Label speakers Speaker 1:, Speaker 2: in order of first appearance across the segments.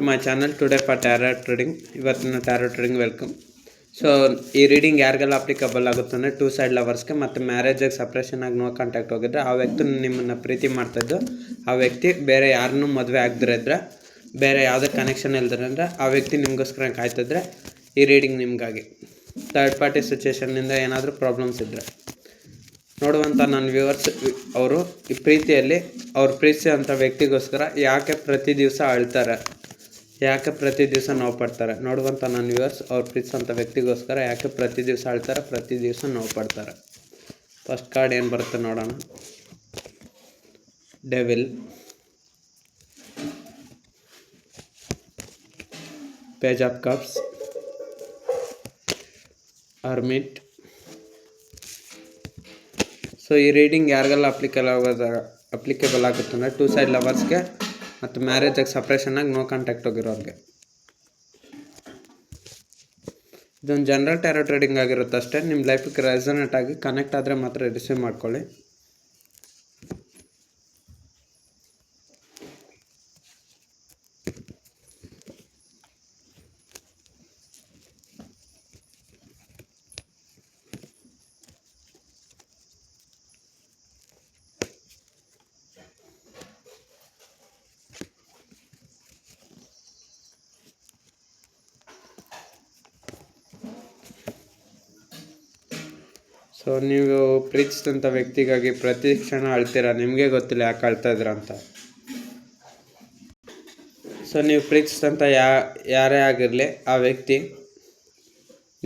Speaker 1: To my channel today for tarot reading. ಇವತ್ತಿನ tarot reading welcome. So ಈ reading ಯಾರಿಗೆಲ್ಲ applicable ಆಗುತ್ತೆ ಅಂದರೆ 2 ಸೈಡ್ ಲವರ್ಸ್ಗೆ ಮತ್ತು ಮ್ಯಾರೇಜಿಗೆ ಸಪ್ರೇಷನ್ ಆಗಿ ನೋ ಕಾಂಟ್ಯಾಕ್ಟ್ ಹೋಗಿದ್ರೆ ಆ ವ್ಯಕ್ತಿ ನಿಮ್ಮನ್ನು ಪ್ರೀತಿ ಮಾಡ್ತಾಯಿದ್ದು, ಆ ವ್ಯಕ್ತಿ ಬೇರೆ ಯಾರನ್ನೂ ಮದುವೆ ಆಗದಿರಿದ್ರೆ, ಬೇರೆ ಯಾವುದೇ ಕನೆಕ್ಷನ್ ಇಲ್ದಿರಂದ್ರೆ ಆ ವ್ಯಕ್ತಿ ನಿಮಗೋಸ್ಕರ ಕಾಯ್ತಿದ್ರೆ ಈ ರೀಡಿಂಗ್ ನಿಮಗಾಗಿ. ಥರ್ಡ್ ಪಾರ್ಟಿ ಸಿಚುವೇಷನ್ನಿಂದ ಏನಾದರೂ ಪ್ರಾಬ್ಲಮ್ಸ್ ಇದ್ದರೆ ನೋಡುವಂಥ ನನ್ನ ವ್ಯೂವರ್ಸ್ ಅವರು ಈ ಪ್ರೀತಿಯಲ್ಲಿ ಅವ್ರು ಪ್ರೀತಿಸೋಂಥ ವ್ಯಕ್ತಿಗೋಸ್ಕರ ಯಾಕೆ ಪ್ರತಿ ದಿವಸ ಅಳ್ತಾರೆ, ಯಾಕೆ ಪ್ರತಿ ದಿವಸ ನೋವು ಪಡ್ತಾರೆ. ನೋಡುವಂಥ ನನ್ನ ವ್ಯೂವರ್ಸ್ ಅವ್ರು ಪ್ರೀತಿಸೋಂಥ ವ್ಯಕ್ತಿಗೋಸ್ಕರ ಯಾಕೆ ಪ್ರತಿ ದಿವಸ ಅಳ್ತಾರೆ, ಪ್ರತಿ ದಿವಸ ನೋವು ಪಡ್ತಾರೆ. ಫಸ್ಟ್ ಕಾರ್ಡ್ ಏನು ಬರುತ್ತೆ ನೋಡೋಣ. Devil, page of cups, hermit. So ಈ ರೀಡಿಂಗ್ ಯಾರಿಗೆಲ್ಲ ಅಪ್ಲಿಕೇಬಲ್ ಆಗುತ್ತೆ ಅಂದರೆ 2 ಸೈಡ್ ಲವರ್ಸ್ಗೆ ಮತ್ತು ಮ್ಯಾರೇಜಿಗೆ ಸಪ್ರೇಷನ್ನಾಗಿ ನೋ ಕಾಂಟ್ಯಾಕ್ಟ್ ಹೋಗಿರೋರಿಗೆ. ಇದೊಂದು ಜನರಲ್ ಟ್ಯಾರೋ ಟ್ರೇಡಿಂಗ್ ಆಗಿರುತ್ತೆ ಅಷ್ಟೇ. ನಿಮ್ಮ ಲೈಫಿಗೆ ರೆಸನೇಟ್ ಆಗಿ ಕನೆಕ್ಟ್ ಆದರೆ ಮಾತ್ರ ರಿಸೀವ್ ಮಾಡ್ಕೊಳ್ಳಿ. ಸೊ ನೀವು ಪ್ರೀತಿಸಿದಂಥ ವ್ಯಕ್ತಿಗಾಗಿ ಪ್ರತಿ ಕ್ಷಣ ಅಳ್ತೀರ, ನಿಮಗೆ ಗೊತ್ತಿಲ್ಲ ಯಾಕೆ ಅಳ್ತಾ ಇದ್ದೀರ ಅಂತ. ಸೊ ನೀವು ಪ್ರೀತಿಸಿದಂಥ ಯಾರೇ ಆಗಿರಲಿ ಆ ವ್ಯಕ್ತಿ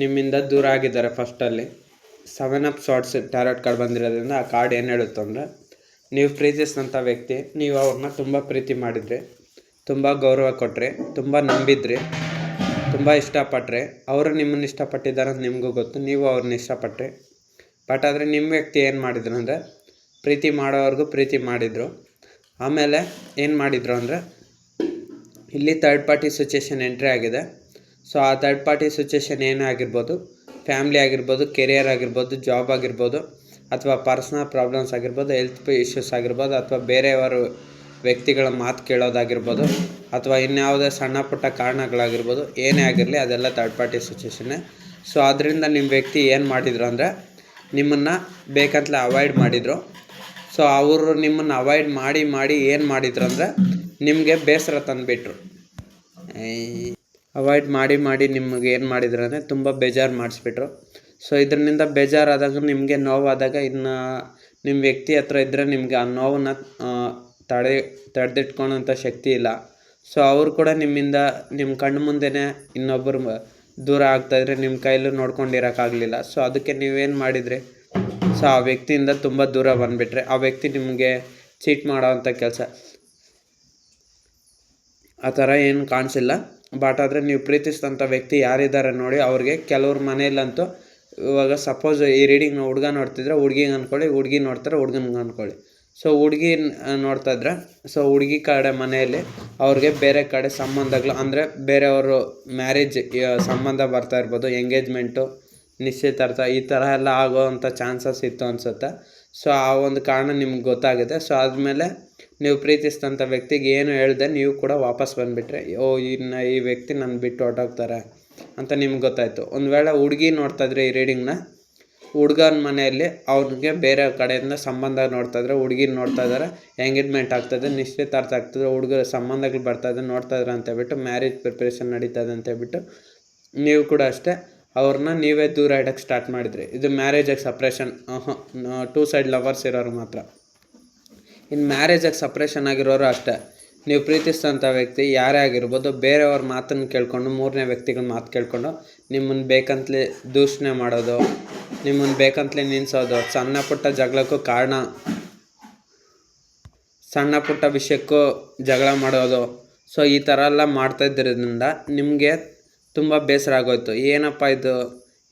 Speaker 1: ನಿಮ್ಮಿಂದ ದೂರ ಆಗಿದ್ದಾರೆ. ಫಸ್ಟಲ್ಲಿ 7 ಆಫ್ ಸಾರ್ಟ್ಸ್ ಟ್ಯಾರೋಟ್ ಕಾರ್ಡ್ ಬಂದಿರೋದ್ರಿಂದ ಆ ಕಾರ್ಡ್ ಏನು ಹೇಳುತ್ತೆ ಅಂದರೆ, ನೀವು ಪ್ರೀತಿಸಿದಂಥ ವ್ಯಕ್ತಿ, ನೀವು ಅವ್ರನ್ನ ತುಂಬ ಪ್ರೀತಿ ಮಾಡಿದ್ರಿ, ತುಂಬ ಗೌರವ ಕೊಟ್ಟರೆ, ತುಂಬ ನಂಬಿದ್ರಿ, ತುಂಬ ಇಷ್ಟಪಟ್ಟರೆ. ಅವರು ನಿಮ್ಮನ್ನು ಇಷ್ಟಪಟ್ಟಿದ್ದಾರೆ ಅಂತ ನಿಮಗೂ ಗೊತ್ತು, ನೀವು ಅವ್ರನ್ನ ಇಷ್ಟಪಟ್ಟರೆ. ಬಟ್ ಆದರೆ ನಿಮ್ಮ ವ್ಯಕ್ತಿ ಏನು ಮಾಡಿದ್ರು ಅಂದರೆ, ಪ್ರೀತಿ ಮಾಡೋವ್ರಿಗೂ ಪ್ರೀತಿ ಮಾಡಿದರು. ಆಮೇಲೆ ಏನು ಮಾಡಿದರು ಅಂದರೆ, ಇಲ್ಲಿ ಥರ್ಡ್ ಪಾರ್ಟಿ ಸಿಚುವೇಷನ್ ಎಂಟ್ರಿ ಆಗಿದೆ. ಸೊ ಆ ಥರ್ಡ್ ಪಾರ್ಟಿ ಸಿಚುವೇಷನ್ ಏನೇ ಆಗಿರ್ಬೋದು, ಫ್ಯಾಮ್ಲಿ ಆಗಿರ್ಬೋದು, ಕೆರಿಯರ್ ಆಗಿರ್ಬೋದು, ಜಾಬ್ ಆಗಿರ್ಬೋದು, ಅಥವಾ ಪರ್ಸ್ನಲ್ ಪ್ರಾಬ್ಲಮ್ಸ್ ಆಗಿರ್ಬೋದು, ಹೆಲ್ತ್ ಇಶ್ಯೂಸ್ ಆಗಿರ್ಬೋದು, ಅಥವಾ ಬೇರೆಯವರು ವ್ಯಕ್ತಿಗಳ ಮಾತು ಕೇಳೋದಾಗಿರ್ಬೋದು, ಅಥವಾ ಇನ್ಯಾವುದೇ ಸಣ್ಣ ಪುಟ್ಟ ಕಾರಣಗಳಾಗಿರ್ಬೋದು, ಏನೇ ಆಗಿರಲಿ ಅದೆಲ್ಲ ಥರ್ಡ್ ಪಾರ್ಟಿ ಸಿಚುವೇಷನ್ನೇ. ಸೊ ಅದರಿಂದ ನಿಮ್ಮ ವ್ಯಕ್ತಿ ಏನು ಮಾಡಿದರು ಅಂದರೆ, ನಿಮ್ಮನ್ನು ಬೇಕಂತಲೇ ಅವಾಯ್ಡ್ ಮಾಡಿದರು. ಸೊ ಅವರು ನಿಮ್ಮನ್ನು ಅವಾಯ್ಡ್ ಮಾಡಿ ಏನು ಮಾಡಿದ್ರು ಅಂದರೆ, ನಿಮಗೆ ಬೇಸರ ತಂದುಬಿಟ್ರು. ಅವಾಯ್ಡ್ ಮಾಡಿ ನಿಮಗೆ ಏನು ಮಾಡಿದ್ರು ಅಂದರೆ ತುಂಬ ಬೇಜಾರು ಮಾಡಿಸ್ಬಿಟ್ರು. ಸೊ ಇದರಿಂದ ಬೇಜಾರಾದಾಗ, ನಿಮಗೆ ನೋವಾದಾಗ, ಇನ್ನು ನಿಮ್ಮ ವ್ಯಕ್ತಿ ಹತ್ರ ಇದ್ದರೆ ನಿಮಗೆ ಆ ನೋವನ್ನು ತಡೆದಿಟ್ಕೊಳ್ಳೋಂಥ ಶಕ್ತಿ ಇಲ್ಲ. ಸೊ ಅವರು ಕೂಡ ನಿಮ್ಮಿಂದ ನಿಮ್ಮ ಕಣ್ಣು ಮುಂದೆನೇ ಇನ್ನೊಬ್ಬರು ದೂರ ಆಗ್ತಾಯಿದ್ರೆ ನಿಮ್ಮ ಕೈಲೂ ನೋಡ್ಕೊಂಡಿರೋಕ್ಕಾಗಲಿಲ್ಲ. ಸೊ ಅದಕ್ಕೆ ನೀವೇನು ಮಾಡಿದ್ರಿ, ಸೊ ಆ ವ್ಯಕ್ತಿಯಿಂದ ತುಂಬ ದೂರ ಬಂದುಬಿಟ್ರೆ. ಆ ವ್ಯಕ್ತಿ ನಿಮಗೆ ಚೀಟ್ ಮಾಡೋವಂಥ ಕೆಲಸ ಆ ಥರ ಏನು ಕಾಣಿಸಿಲ್ಲ. ಬಟ್ ಆದರೆ ನೀವು ಪ್ರೀತಿಸಿದಂಥ ವ್ಯಕ್ತಿ ಯಾರಿದ್ದಾರೆ ನೋಡಿ, ಅವ್ರಿಗೆ ಕೆಲವ್ರ ಮನೆಯಲ್ಲಂತೂ, ಇವಾಗ ಸಪೋಸ್ ಈ ರೀಡಿಂಗ್ನ ಹುಡುಗ ನೋಡ್ತಿದ್ರೆ ಹುಡುಗಿಗೆ ಅಂದ್ಕೊಳ್ಳಿ, ಹುಡುಗಿ ನೋಡ್ತಾರೆ ಹುಡುಗನಿಗೆ ಅಂದ್ಕೊಳ್ಳಿ. ಸೊ ಹುಡುಗಿ ನೋಡ್ತಾಯಿದ್ರೆ, ಸೊ ಹುಡುಗಿ ಕಡೆ ಮನೆಯಲ್ಲಿ ಅವ್ರಿಗೆ ಬೇರೆ ಕಡೆ ಸಂಬಂಧಗಳು ಅಂದರೆ ಬೇರೆಯವರು ಮ್ಯಾರೇಜ್ ಸಂಬಂಧ ಬರ್ತಾ ಇರ್ಬೋದು, ಎಂಗೇಜ್ಮೆಂಟು, ನಿಶ್ಚಿತಾರ್ಥ ಈ ಥರ ಎಲ್ಲ ಆಗೋವಂಥ ಚಾನ್ಸಸ್ ಇತ್ತು ಅನಿಸುತ್ತೆ. ಸೊ ಆ ಒಂದು ಕಾರಣ ನಿಮ್ಗೆ ಗೊತ್ತಾಗಿದೆ. ಸೊ ಆದಮೇಲೆ ನೀವು ಪ್ರೀತಿಸಿದಂಥ ವ್ಯಕ್ತಿಗೆ ಏನು ಹೇಳಿದೆ, ನೀವು ಕೂಡ ವಾಪಸ್ ಬಂದುಬಿಟ್ರೆ, ಇನ್ನು ಈ ವ್ಯಕ್ತಿ ನನ್ನ ಬಿಟ್ಟು ಹೊರಟೋಗ್ತಾರೆ ಅಂತ ನಿಮ್ಗೆ ಗೊತ್ತಾಯಿತು. ಒಂದು ವೇಳೆ ಹುಡುಗಿ ನೋಡ್ತಾಯಿದ್ರೆ ಈ ರೀಡಿಂಗ್ನ, ಹುಡುಗನ ಮನೆಯಲ್ಲಿ ಅವ್ನಿಗೆ ಬೇರೆ ಕಡೆಯಿಂದ ಸಂಬಂಧ ನೋಡ್ತಾಯಿದ್ರೆ, ಹುಡುಗಿನ ನೋಡ್ತಾಯಿದ್ದಾರೆ, ಎಂಗೇಜ್ಮೆಂಟ್ ಆಗ್ತದೆ, ನಿಶ್ಚಿತಾರ್ಥ ಆಗ್ತದೆ, ಹುಡುಗರ ಸಂಬಂಧಗಳು ಬರ್ತಾಯಿದೆ ನೋಡ್ತಾಯಿದ್ರೆ ಅಂತೇಳ್ಬಿಟ್ಟು, ಮ್ಯಾರೇಜ್ ಪ್ರಿಪ್ರೇಷನ್ ನಡೀತದೆ ಅಂತೇಳ್ಬಿಟ್ಟು ನೀವು ಕೂಡ ಅಷ್ಟೇ ಅವ್ರನ್ನ ನೀವೇ ದೂರ ಇಡೋಕ್ಕೆ ಸ್ಟಾರ್ಟ್ ಮಾಡಿದ್ರಿ. ಇದು ಮ್ಯಾರೇಜಿಗೆ ಸಪ್ರೇಷನ್ 2 ಸೈಡ್ ಲವರ್ಸ್ ಇರೋರು ಮಾತ್ರ. ಇನ್ನು ಮ್ಯಾರೇಜಿಗೆ ಸಪ್ರೇಷನ್ ಆಗಿರೋರು ಅಷ್ಟೇ. ನೀವು ಪ್ರೀತಿಸಿದಂಥ ವ್ಯಕ್ತಿ ಯಾರೇ ಆಗಿರ್ಬೋದು, ಬೇರೆಯವ್ರ ಮಾತನ್ನು ಕೇಳ್ಕೊಂಡು, 3ನೇ ವ್ಯಕ್ತಿಗಳ ಮಾತು ಕೇಳ್ಕೊಂಡು ನಿಮ್ಮನ್ನು ಬೇಕಂತಲೇ ದೂಷಣೆ ಮಾಡೋದು, ನಿಮ್ಮನ್ನು ಬೇಕಂತಲೇ ನಿಲ್ಲಿಸೋದು, ಸಣ್ಣ ಪುಟ್ಟ ಜಗಳಕ್ಕೂ ಕಾರಣ, ಸಣ್ಣ ಪುಟ್ಟ ವಿಷಯಕ್ಕೂ ಜಗಳ ಮಾಡೋದು. ಸೊ ಈ ಥರ ಎಲ್ಲ ಮಾಡ್ತಾಯಿದ್ದರಿಂದ ನಿಮಗೆ ತುಂಬ ಬೇಸರ ಆಗೋಯ್ತು. ಏನಪ್ಪ ಇದು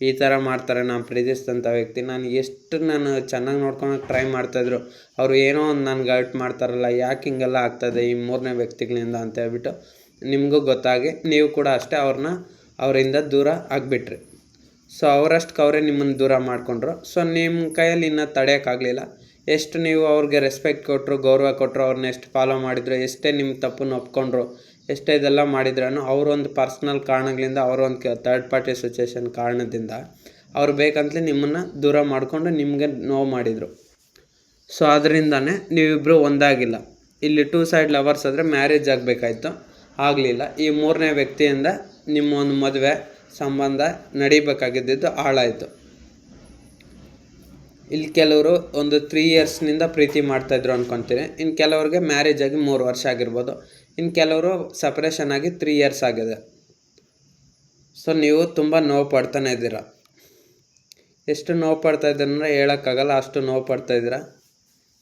Speaker 1: ಈ ಥರ ಮಾಡ್ತಾರೆ, ನಾನು ಪ್ರೀತಿಸಿದಂಥ ವ್ಯಕ್ತಿ, ನಾನು ಚೆನ್ನಾಗಿ ನೋಡ್ಕೊಳಕ್ಕೆ ಟ್ರೈ ಮಾಡ್ತಾಯಿದ್ರು, ಅವರು ಏನೋ ಒಂದು ನನಗೆ ಹರ್ಟ್ ಮಾಡ್ತಾರಲ್ಲ, ಯಾಕೆ ಹಿಂಗೆಲ್ಲ ಆಗ್ತಾಯಿದೆ ಈ 3ನೇ ವ್ಯಕ್ತಿಗಳಿಂದ ಅಂತ ಹೇಳ್ಬಿಟ್ಟು ನಿಮಗೂ ಗೊತ್ತಾಗಿ ನೀವು ಕೂಡ ಅಷ್ಟೇ ಅವರಿಂದ ದೂರ ಆಗಿಬಿಟ್ರಿ. ಸೊ ಅವರಷ್ಟಕ್ಕೆ ಅವರೇ ನಿಮ್ಮನ್ನು ದೂರ ಮಾಡಿಕೊಂಡ್ರು. ಸೊ ನಿಮ್ಮ ಕೈಯಲ್ಲಿ ಇನ್ನೂ ತಡೆಯೋಕ್ಕಾಗಲಿಲ್ಲ. ಎಷ್ಟು ನೀವು ಅವ್ರಿಗೆ ರೆಸ್ಪೆಕ್ಟ್ ಕೊಟ್ಟರು, ಗೌರವ ಕೊಟ್ಟರು, ಅವ್ರನ್ನ ಎಷ್ಟು ಫಾಲೋ ಮಾಡಿದ್ರು, ಎಷ್ಟೇ ನಿಮ್ಮ ತಪ್ಪನ್ನು ಒಪ್ಕೊಂಡ್ರು, ಎಷ್ಟೇ ಇದೆಲ್ಲ ಮಾಡಿದ್ರೂ ಅವರೊಂದು ಪರ್ಸ್ನಲ್ ಕಾರಣಗಳಿಂದ ಅವರೊಂದು ಥರ್ಡ್ ಪಾರ್ಟಿ ಸಿಚುವೇಶನ್ ಕಾರಣದಿಂದ ಅವ್ರು ಬೇಕಂತಲೇ ನಿಮ್ಮನ್ನು ದೂರ ಮಾಡಿಕೊಂಡು ನಿಮಗೆ ನೋವು ಮಾಡಿದರು. ಸೊ ಅದರಿಂದನೇ ನೀವಿಬ್ಬರು ಒಂದಾಗಿಲ್ಲ. ಇಲ್ಲಿ 2 ಸೈಡ್ ಲವರ್ಸ್ ಆದರೆ ಮ್ಯಾರೇಜ್ ಆಗಬೇಕಾಯ್ತು, ಆಗಲಿಲ್ಲ. ಈ 3ನೇ ವ್ಯಕ್ತಿಯಿಂದ ನಿಮ್ಮ ಒಂದು ಮದುವೆ ಸಂಬಂಧ ನಡಿಬೇಕಾಗಿದ್ದು ಹಾಳಾಯಿತು. ಇಲ್ಲಿ ಕೆಲವರು ಒಂದು 3 ಇಯರ್ಸ್ನಿಂದ ಪ್ರೀತಿ ಮಾಡ್ತಾಯಿದ್ರು ಅಂದ್ಕೊತೀನಿ. ಇನ್ನು ಕೆಲವ್ರಿಗೆ ಮ್ಯಾರೇಜ್ ಆಗಿ 3 ವರ್ಷ ಆಗಿರ್ಬೋದು. ಇನ್ನು ಕೆಲವರು ಸಪ್ರೇಷನ್ ಆಗಿ 3 ಇಯರ್ಸ್ ಆಗಿದೆ. ಸೊ ನೀವು ತುಂಬ ನೋವು ಪಡ್ತಾನೆ ಇದ್ದೀರ. ಎಷ್ಟು ನೋವು ಪಡ್ತಾಯಿದ್ದೀರ ಅಂದರೆ ಹೇಳೋಕ್ಕಾಗಲ್ಲ, ಅಷ್ಟು ನೋವು ಪಡ್ತಾಯಿದ್ದೀರ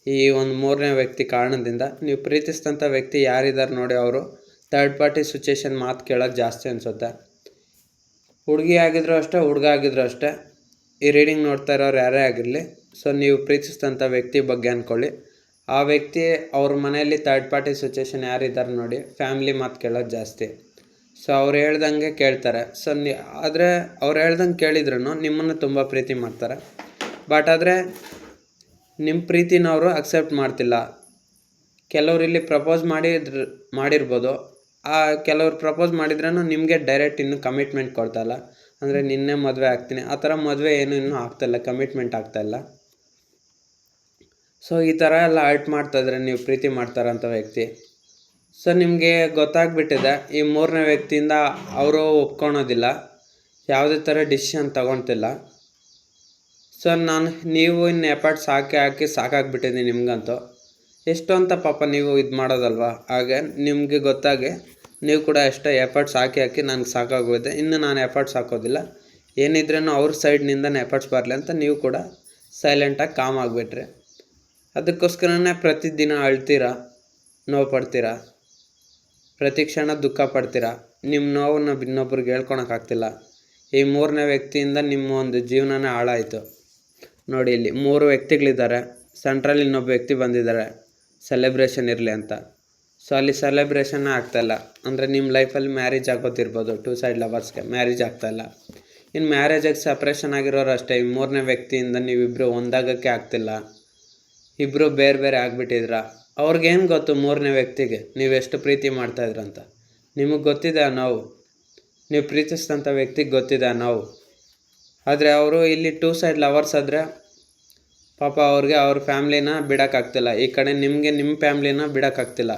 Speaker 1: ಈ ಒಂದು 3ನೇ ವ್ಯಕ್ತಿ ಕಾರಣದಿಂದ. ನೀವು ಪ್ರೀತಿಸಿದಂಥ ವ್ಯಕ್ತಿ ಯಾರಿದ್ದಾರೆ ನೋಡಿ, ಅವರು ಥರ್ಡ್ ಪಾರ್ಟಿ ಸಿಚುವೇಶನ್ ಮಾತು ಕೇಳೋದು ಜಾಸ್ತಿ ಅನಿಸುತ್ತೆ. ಹುಡುಗಿ ಆಗಿದ್ರು ಅಷ್ಟೇ, ಹುಡುಗ ಆಗಿದ್ರು ಅಷ್ಟೇ, ಈ ರೀಡಿಂಗ್ ನೋಡ್ತಾ ಇರೋರು ಯಾರೇ ಆಗಿರಲಿ. ಸೊ ನೀವು ಪ್ರೀತಿಸಿದಂಥ ವ್ಯಕ್ತಿ ಬಗ್ಗೆ ಅಂದ್ಕೊಳ್ಳಿ. ಆ ವ್ಯಕ್ತಿ ಅವ್ರ ಮನೆಯಲ್ಲಿ ಥರ್ಡ್ ಪಾರ್ಟಿ ಸಿಚುವೇಶನ್ ಯಾರಿದ್ದಾರೆ ನೋಡಿ, ಫ್ಯಾಮ್ಲಿ ಮಾತು ಕೇಳೋದು ಜಾಸ್ತಿ. ಸೊ ಅವ್ರು ಹೇಳ್ದಂಗೆ ಕೇಳ್ತಾರೆ. ಸೊ ಆದರೆ ಅವ್ರು ಹೇಳ್ದಂಗೆ ಕೇಳಿದ್ರು ನಿಮ್ಮನ್ನು ತುಂಬ ಪ್ರೀತಿ ಮಾಡ್ತಾರೆ. ಬಟ್ ಆದರೆ ನಿಮ್ಮ ಪ್ರೀತಿನ ಅವರು ಅಕ್ಸೆಪ್ಟ್ ಮಾಡ್ತಿಲ್ಲ. ಕೆಲವ್ರು ಇಲ್ಲಿ ಪ್ರಪೋಸ್ ಮಾಡಿರ್ಬೋದು. ಕೆಲವ್ರು ಪ್ರಪೋಸ್ ಮಾಡಿದ್ರೂ ನಿಮಗೆ ಡೈರೆಕ್ಟ್ ಇನ್ನೂ ಕಮಿಟ್ಮೆಂಟ್ ಕೊಡ್ತಾಯಿಲ್ಲ. ಅಂದರೆ ನಿನ್ನೆ ಮದುವೆ ಆಗ್ತೀನಿ ಆ ಥರ ಮದುವೆ ಏನು ಇನ್ನೂ ಆಗ್ತಾಯಿಲ್ಲ, ಕಮಿಟ್ಮೆಂಟ್ ಆಗ್ತಾಯಿಲ್ಲ. ಸೊ ಈ ಥರ ಎಲ್ಲ ಹರ್ಟ್ ಮಾಡ್ತಾಯಿದ್ರೆ ನೀವು ಪ್ರೀತಿ ಮಾಡ್ತಾರಂಥ ವ್ಯಕ್ತಿ. ಸೊ ನಿಮಗೆ ಗೊತ್ತಾಗ್ಬಿಟ್ಟಿದೆ ಈ 3ನೇ ವ್ಯಕ್ತಿಯಿಂದ ಅವರು ಒಪ್ಕೊಳೋದಿಲ್ಲ, ಯಾವುದೇ ಥರ ಡಿಸಿಷನ್ ತಗೊಳ್ತಿಲ್ಲ. ಸೊ ನೀವು ಇನ್ನು ಎಫರ್ಟ್ಸ್ ಹಾಕಿ ಸಾಕಾಗ್ಬಿಟ್ಟಿದೆ ನಿಮಗಂತೂ. ಎಷ್ಟು ಅಂತ ಪಾಪ ನೀವು ಇದು ಮಾಡೋದಲ್ವ. ಹಾಗೆ ನಿಮಗೆ ಗೊತ್ತಾಗಿ ನೀವು ಕೂಡ ಎಷ್ಟೋ ಎಫರ್ಟ್ಸ್ ಹಾಕಿ ನನಗೆ ಸಾಕಾಗೋಗಿದೆ, ಇನ್ನು ನಾನು ಎಫರ್ಟ್ಸ್ ಹಾಕೋದಿಲ್ಲ, ಏನಿದ್ರೂ ಅವ್ರ ಸೈಡ್ನಿಂದನೇ ಎಫರ್ಟ್ಸ್ ಬರಲಿ ಅಂತ ನೀವು ಕೂಡ ಸೈಲೆಂಟಾಗಿ ಕಾಮ್ ಆಗಿಬಿಟ್ರಿ. ಅದಕ್ಕೋಸ್ಕರನೇ ಪ್ರತಿದಿನ ಅಳ್ತೀರಾ, ನೋವು ಪಡ್ತೀರಾ, ಪ್ರತಿ ಕ್ಷಣ ದುಃಖ ಪಡ್ತೀರಾ. ನಿಮ್ಮ ನೋವನ್ನು ಇನ್ನೊಬ್ರಿಗೆ ಹೇಳ್ಕೊಳಕ್ಕಾಗ್ತಿಲ್ಲ. ಈ 3ನೇ ವ್ಯಕ್ತಿಯಿಂದ ನಿಮ್ಮ ಒಂದು ಜೀವನನೇ ಹಾಳಾಯಿತು. ನೋಡಿ ಇಲ್ಲಿ 3 ವ್ಯಕ್ತಿಗಳಿದ್ದಾರೆ. ಸೆಂಟ್ರಲ್ಲಿ ಇನ್ನೊಬ್ಬ ವ್ಯಕ್ತಿ ಬಂದಿದ್ದಾರೆ ಸೆಲೆಬ್ರೇಷನ್ ಇರಲಿ ಅಂತ. ಸೊ ಅಲ್ಲಿ ಸೆಲೆಬ್ರೇಷನ್ನೇ ಆಗ್ತಾಯಿಲ್ಲ. ಅಂದರೆ ನಿಮ್ಮ ಲೈಫಲ್ಲಿ ಮ್ಯಾರೇಜ್ ಆಗೋದಿರ್ಬೋದು, 2 ಸೈಡ್ ಲವರ್ಸ್ಗೆ ಮ್ಯಾರೇಜ್ ಆಗ್ತಾಯಿಲ್ಲ. ಇನ್ನು ಮ್ಯಾರೇಜಾಗಿ ಸಪ್ರೇಷನ್ ಆಗಿರೋರು ಅಷ್ಟೇ. ಈ 3ನೇ ವ್ಯಕ್ತಿಯಿಂದ ನೀವಿಬ್ಬರು ಒಂದಾಗೋಕ್ಕೆ ಆಗ್ತಿಲ್ಲ, ಇಬ್ಬರು ಬೇರೆ ಬೇರೆ ಆಗಿಬಿಟ್ಟಿದ್ರ. ಅವ್ರಿಗೇನು ಗೊತ್ತು 3ನೇ ವ್ಯಕ್ತಿಗೆ ನೀವೆಷ್ಟು ಪ್ರೀತಿ ಮಾಡ್ತಾಯಿದ್ರಂತ. ನಿಮಗೆ ಗೊತ್ತಿದೆ ನಾವು, ನೀವು ಪ್ರೀತಿಸಿದಂಥ ವ್ಯಕ್ತಿಗೆ ಗೊತ್ತಿದೆ ನಾವು. ಆದರೆ ಅವರು ಇಲ್ಲಿ 2 ಸೈಡ್ ಲವರ್ಸ್ ಆದರೆ ಪಾಪ ಅವ್ರಿಗೆ ಅವ್ರ ಫ್ಯಾಮ್ಲಿನ ಬಿಡೋಕ್ಕಾಗ್ತಿಲ್ಲ, ಈ ಕಡೆ ನಿಮಗೆ ನಿಮ್ಮ ಫ್ಯಾಮ್ಲಿನ ಬಿಡೋಕ್ಕಾಗ್ತಿಲ್ಲ.